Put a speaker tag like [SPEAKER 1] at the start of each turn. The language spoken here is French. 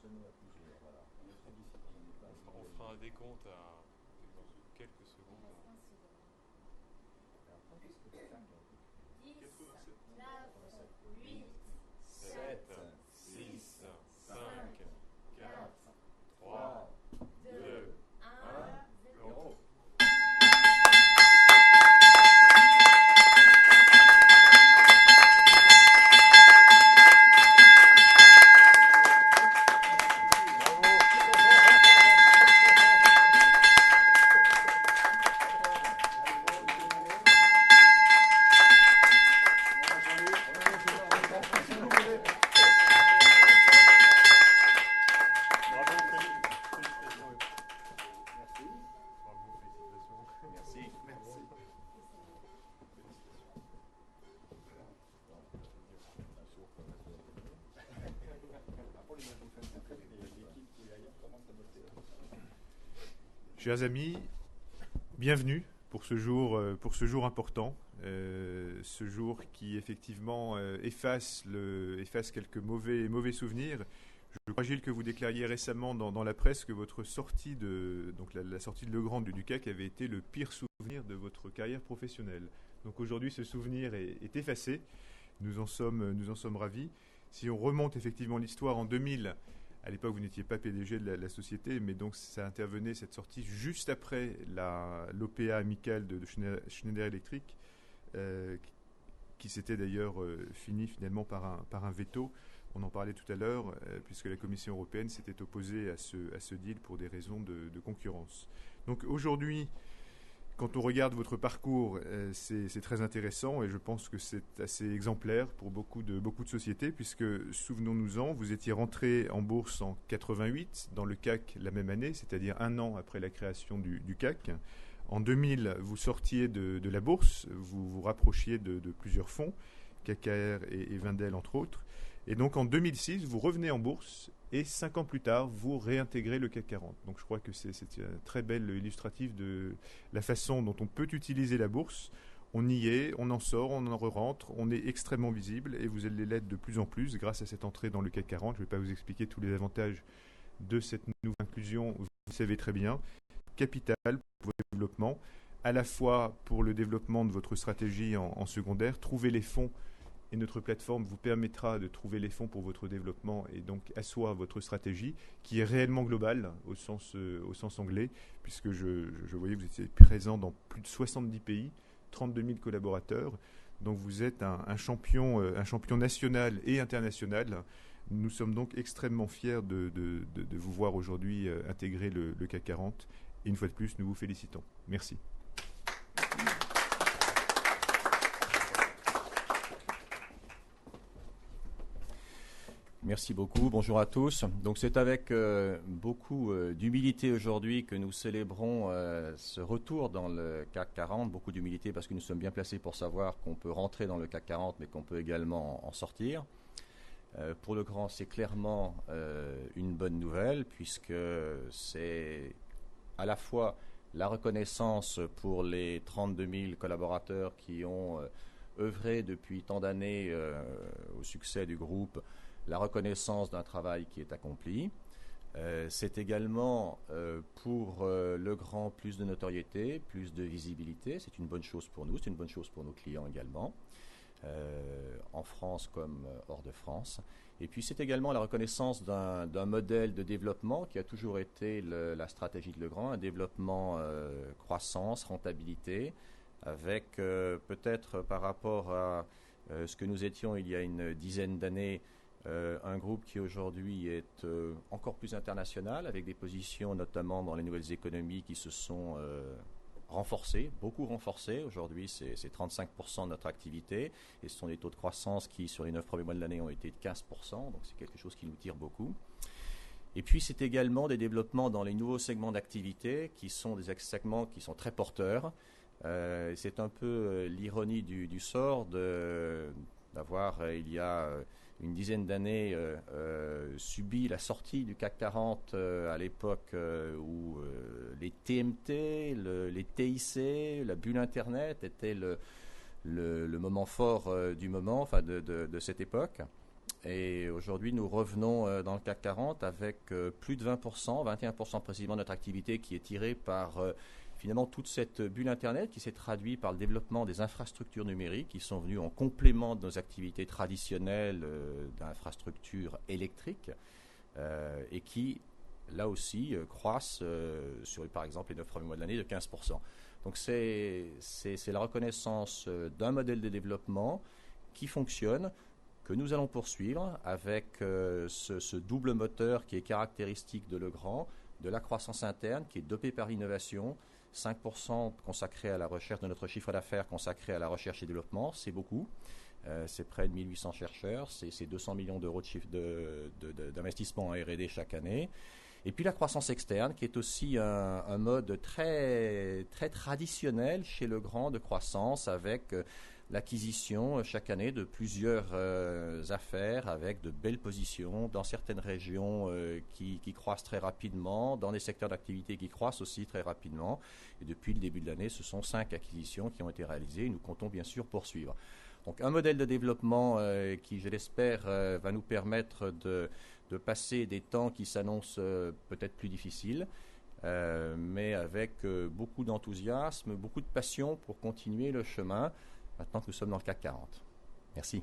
[SPEAKER 1] On fera un décompte dans quelques secondes. 7, 6, 5, 4, 3, 2, 1, 0.
[SPEAKER 2] Chers amis, bienvenue pour ce jour important, ce jour qui effectivement efface quelques mauvais souvenirs. Je crois, Gilles, que vous déclariez récemment dans la presse que votre sortie la sortie de Legrand du CAC avait été le pire souvenir de votre carrière professionnelle. Donc aujourd'hui, ce souvenir est effacé. Nous en sommes ravis. Si on remonte effectivement l'histoire en 2000, à l'époque, vous n'étiez pas PDG de la société, mais donc ça intervenait, cette sortie, juste après l'OPA amicale de Schneider Electric, qui s'était d'ailleurs fini finalement par un veto. On en parlait tout à l'heure, puisque la Commission européenne s'était opposée à ce deal pour des raisons de concurrence. Donc aujourd'hui, quand on regarde votre parcours, c'est très intéressant et je pense que c'est assez exemplaire pour beaucoup de sociétés, puisque, souvenons-nous-en, vous étiez rentré en bourse en 88 dans le CAC la même année, c'est-à-dire un an après la création du CAC. En 2000, vous sortiez de la bourse, vous vous rapprochiez de plusieurs fonds, KKR et Wendel entre autres. Et donc en 2006, vous revenez en bourse et 5 ans plus tard, vous réintégrez le CAC 40. Donc je crois que c'est un très bel illustratif de la façon dont on peut utiliser la bourse. On y est, on en sort, on en re-rentre, on est extrêmement visible et vous allez l'être de plus en plus grâce à cette entrée dans le CAC 40. Je ne vais pas vous expliquer tous les avantages de cette nouvelle inclusion, vous le savez très bien. Capital pour votre développement, à la fois pour le développement de votre stratégie en secondaire, trouver les fonds. Et notre plateforme vous permettra de trouver les fonds pour votre développement et donc asseoir votre stratégie qui est réellement globale au sens anglais, puisque je voyais que vous étiez présent dans plus de 70 pays, 32 000 collaborateurs. Donc vous êtes un champion national et international. Nous sommes donc extrêmement fiers de vous voir aujourd'hui intégrer le CAC 40. Et une fois de plus, nous vous félicitons. Merci.
[SPEAKER 3] Merci beaucoup, bonjour à tous. Donc c'est avec beaucoup d'humilité aujourd'hui que nous célébrons ce retour dans le CAC 40. Beaucoup d'humilité parce que nous sommes bien placés pour savoir qu'on peut rentrer dans le CAC 40 mais qu'on peut également en sortir. Pour Legrand, c'est clairement une bonne nouvelle puisque c'est à la fois la reconnaissance pour les 32 000 collaborateurs qui ont œuvré depuis tant d'années au succès du groupe, la reconnaissance d'un travail qui est accompli. C'est également pour Legrand plus de notoriété, plus de visibilité. C'est une bonne chose pour nous, c'est une bonne chose pour nos clients également, en France comme hors de France. Et puis c'est également la reconnaissance d'un modèle de développement qui a toujours été la stratégie de Legrand, un développement croissance, rentabilité, avec peut-être par rapport à ce que nous étions il y a une dizaine d'années, un groupe qui aujourd'hui est encore plus international, avec des positions notamment dans les nouvelles économies qui se sont renforcées, beaucoup renforcées. Aujourd'hui, c'est 35% de notre activité et ce sont des taux de croissance qui, sur les 9 premiers mois de l'année, ont été de 15%. Donc c'est quelque chose qui nous tire beaucoup. Et puis c'est également des développements dans les nouveaux segments d'activité qui sont des segments qui sont très porteurs. C'est un peu l'ironie du sort d'avoir, il y a une dizaine d'années, subi la sortie du CAC 40 à l'époque où les TMT, les TIC, la bulle Internet étaient le moment fort du moment, enfin de cette époque. Et aujourd'hui, nous revenons dans le CAC 40 avec plus de 20%, 21% précisément de notre activité qui est tirée par finalement toute cette bulle Internet qui s'est traduite par le développement des infrastructures numériques qui sont venues en complément de nos activités traditionnelles d'infrastructures électriques et qui, là aussi, croissent sur, par exemple, les 9 premiers mois de l'année de 15%. Donc c'est la reconnaissance d'un modèle de développement qui fonctionne, que nous allons poursuivre avec ce double moteur qui est caractéristique de Legrand, de la croissance interne qui est dopée par l'innovation, 5% consacré à la recherche de notre chiffre d'affaires consacré à la recherche et développement, c'est beaucoup. C'est près de 1800 chercheurs, c'est 200 millions d'euros de chiffre d'investissement en R&D chaque année. Et puis la croissance externe, qui est aussi un mode très, très traditionnel chez Legrand de croissance, avec l'acquisition chaque année de plusieurs affaires avec de belles positions dans certaines régions qui croissent très rapidement, dans des secteurs d'activité qui croissent aussi très rapidement. Et depuis le début de l'année, ce sont 5 acquisitions qui ont été réalisées et nous comptons bien sûr poursuivre. Donc un modèle de développement qui, je l'espère, va nous permettre de passer des temps qui s'annoncent peut-être plus difficiles, mais avec beaucoup d'enthousiasme, beaucoup de passion pour continuer le chemin, maintenant que nous sommes dans le CAC 40. Merci.